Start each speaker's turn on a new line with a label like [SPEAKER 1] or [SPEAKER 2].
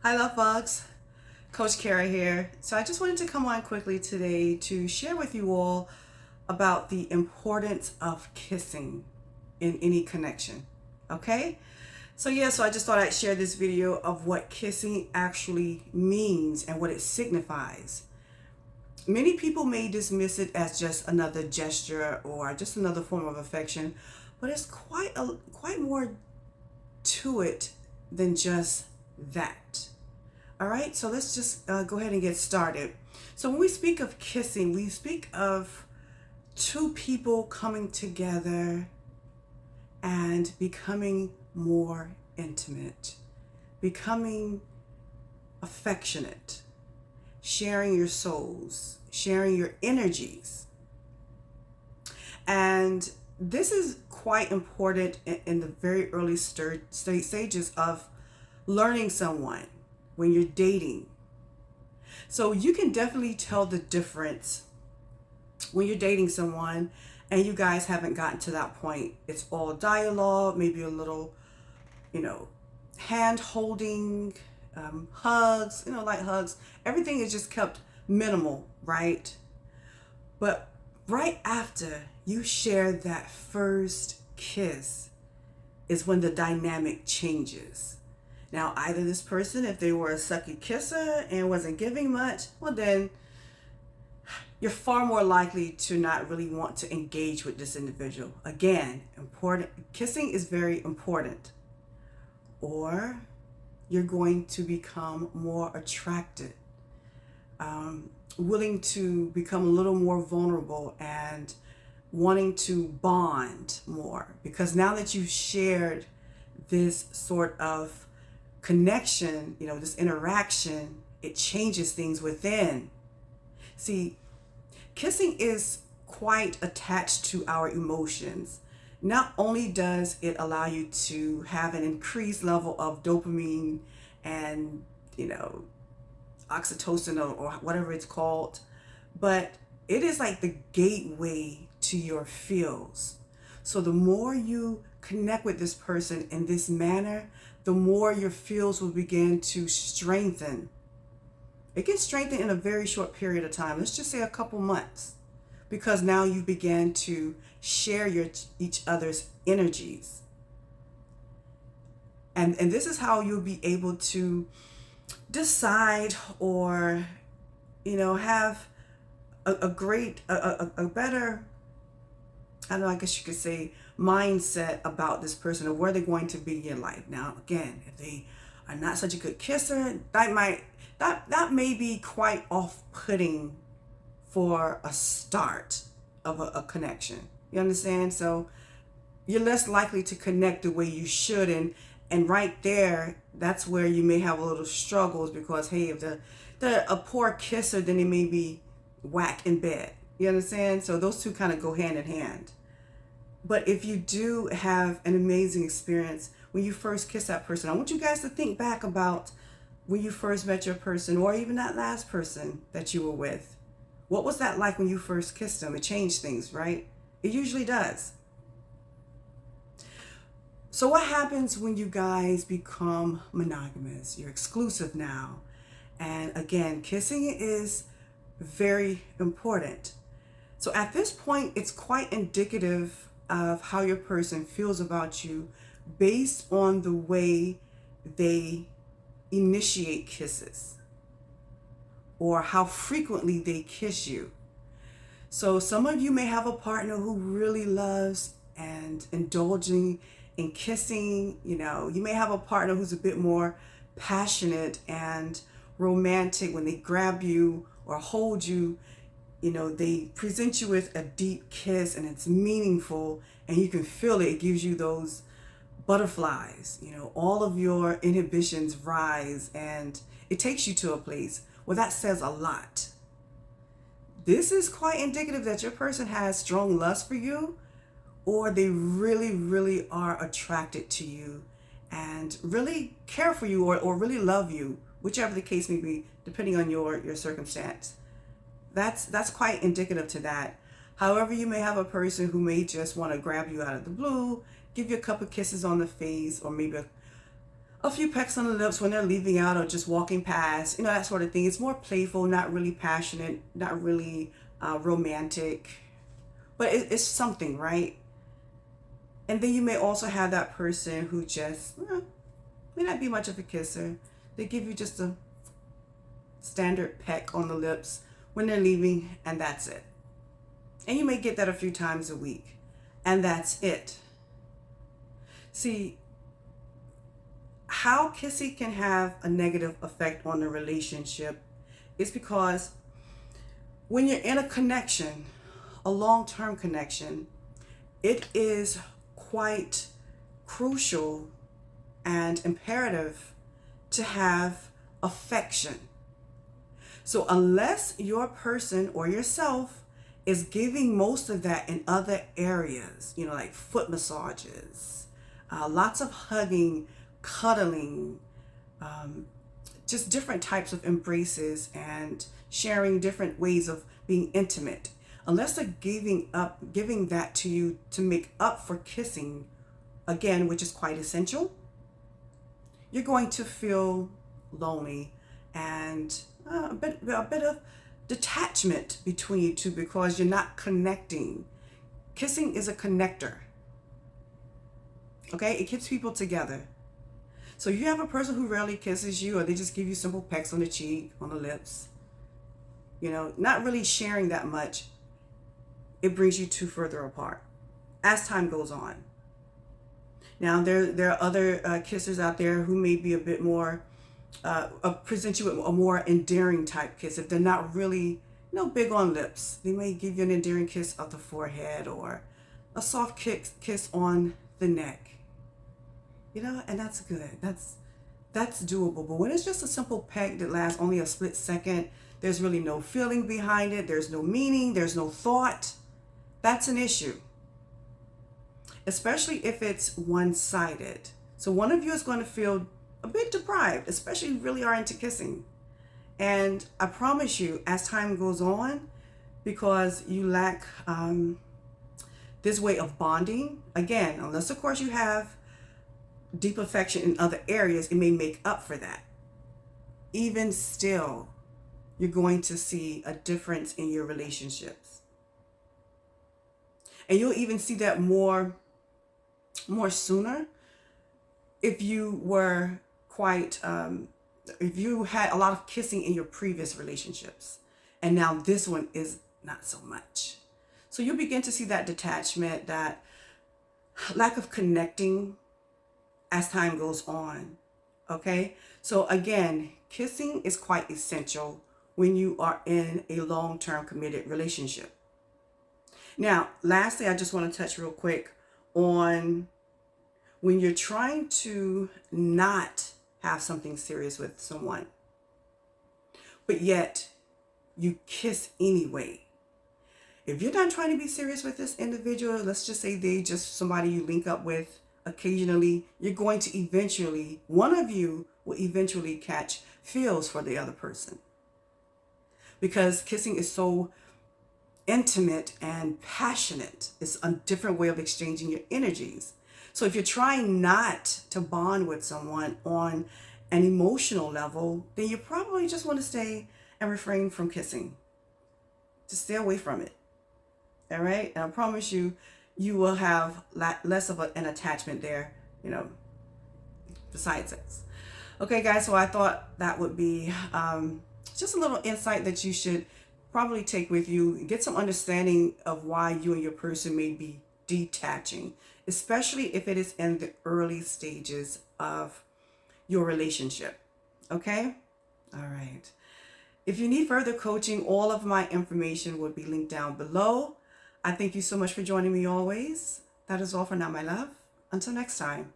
[SPEAKER 1] Hi, love bugs. Coach Kara here. So I just wanted to come on quickly today to share with you all about the importance of kissing in any connection. Okay? So I just thought I'd share this video of what kissing actually means and what it signifies. Many people may dismiss it as just another gesture or just another form of affection, but it's quite more to it than just that. All right, so let's just go ahead and get started. So when we speak of kissing, we speak of two people coming together and becoming more intimate, becoming affectionate, sharing your souls, sharing your energies. And this is quite important in the very early stages of learning someone when you're dating. So you can definitely tell the difference when you're dating someone and you guys haven't gotten to that point. It's all dialogue, maybe a little, you know, hand holding, hugs, light hugs. Everything is just kept minimal, right? But right after you share that first kiss is when the dynamic changes. Now, either this person, if they were a sucky kisser and wasn't giving much, well, then you're far more likely to not really want to engage with this individual. Again, important. Kissing is very important. Or you're going to become more attracted, willing to become a little more vulnerable and wanting to bond more. Because now that you've shared this sort of connection, this interaction, it changes things within. See, kissing is quite attached to our emotions. Not only does it allow you to have an increased level of dopamine and, oxytocin or whatever it's called, but it is like the gateway to your feels. So the more you connect with this person in this manner, the more your feels will begin to strengthen. It can strengthen in a very short period of time. Let's just say a couple months, because now you begin to share each other's energies. And this is how you'll be able to decide or, have a better, I don't know, I guess you could say, mindset about this person or where they're going to be in your life. Now, again, if they are not such a good kisser, that may be quite off-putting for a start of a connection. You understand? So you're less likely to connect the way you should, and right there, that's where you may have a little struggles because, hey, if they're a poor kisser, then they may be whack in bed. You understand? So those two kind of go hand in hand. But if you do have an amazing experience when you first kiss that person, I want you guys to think back about when you first met your person or even that last person that you were with. What was that like when you first kissed them? It changed things, right? It usually does. So what happens when you guys become monogamous? You're exclusive now. And again, kissing is very important. So at this point, it's quite indicative of how your person feels about you based on the way they initiate kisses or how frequently they kiss you. So some of you may have a partner who really loves and indulging in kissing. You may have a partner who's a bit more passionate and romantic when they grab you or hold you. They present you with a deep kiss and it's meaningful and you can feel it. It gives you those butterflies. All of your inhibitions rise and it takes you to a place where that says a lot. This is quite indicative that your person has strong lust for you, or they really, really are attracted to you and really care for you or really love you, whichever the case may be, depending on your circumstance. That's quite indicative to that. However, you may have a person who may just want to grab you out of the blue, give you a couple kisses on the face, or maybe a few pecks on the lips when they're leaving out or just walking past, that sort of thing. It's more playful, not really passionate, not really romantic, but it's something, right? And then you may also have that person who just may not be much of a kisser. They give you just a standard peck on the lips when they're leaving, and that's it. And you may get that a few times a week, and that's it. See, how kissing can have a negative effect on the relationship is because when you're in a connection, a long-term connection, it is quite crucial and imperative to have affection. So unless your person or yourself is giving most of that in other areas, like foot massages, lots of hugging, cuddling, just different types of embraces and sharing different ways of being intimate. Unless they're giving that to you to make up for kissing, again, which is quite essential, you're going to feel lonely and a bit of detachment between you two because you're not connecting. Kissing is a connector. Okay, it keeps people together. So you have a person who rarely kisses you, or they just give you simple pecks on the cheek, on the lips, not really sharing that much. It brings you two further apart as time goes on. Now, there are other kissers out there who may be a bit more, present you with a more endearing type kiss. If they're not really, big on lips, they may give you an endearing kiss of the forehead or a soft kiss on the neck. And that's good. That's doable. But when it's just a simple peck that lasts only a split second, there's really no feeling behind it, there's no meaning, there's no thought, that's an issue. Especially if it's one-sided. So one of you is going to feel a bit deprived, especially if you really are into kissing. And I promise you, as time goes on, because you lack this way of bonding, again, unless of course you have deep affection in other areas, it may make up for that. Even still, you're going to see a difference in your relationships. And you'll even see that more sooner if you were if you had a lot of kissing in your previous relationships. And now this one is not so much. So you'll begin to see that detachment, that lack of connecting as time goes on. Okay? So again, kissing is quite essential when you are in a long-term committed relationship. Now, lastly, I just want to touch real quick on when you're trying to not have something serious with someone, but yet you kiss anyway. If you're not trying to be serious with this individual, let's just say they just somebody you link up with occasionally, you're going to one of you will eventually catch feels for the other person. Because kissing is so intimate and passionate. It's a different way of exchanging your energies. So if you're trying not to bond with someone on an emotional level, then you probably just want to stay and refrain from kissing. Just stay away from it. All right? And I promise you, you will have less of an attachment there, besides sex. Okay, guys, so I thought that would be just a little insight that you should probably take with you, get some understanding of why you and your person may be detaching, especially if it is in the early stages of your relationship. Okay? All right. If you need further coaching, all of my information will be linked down below. I thank you so much for joining me always. That is all for now, my love. Until next time.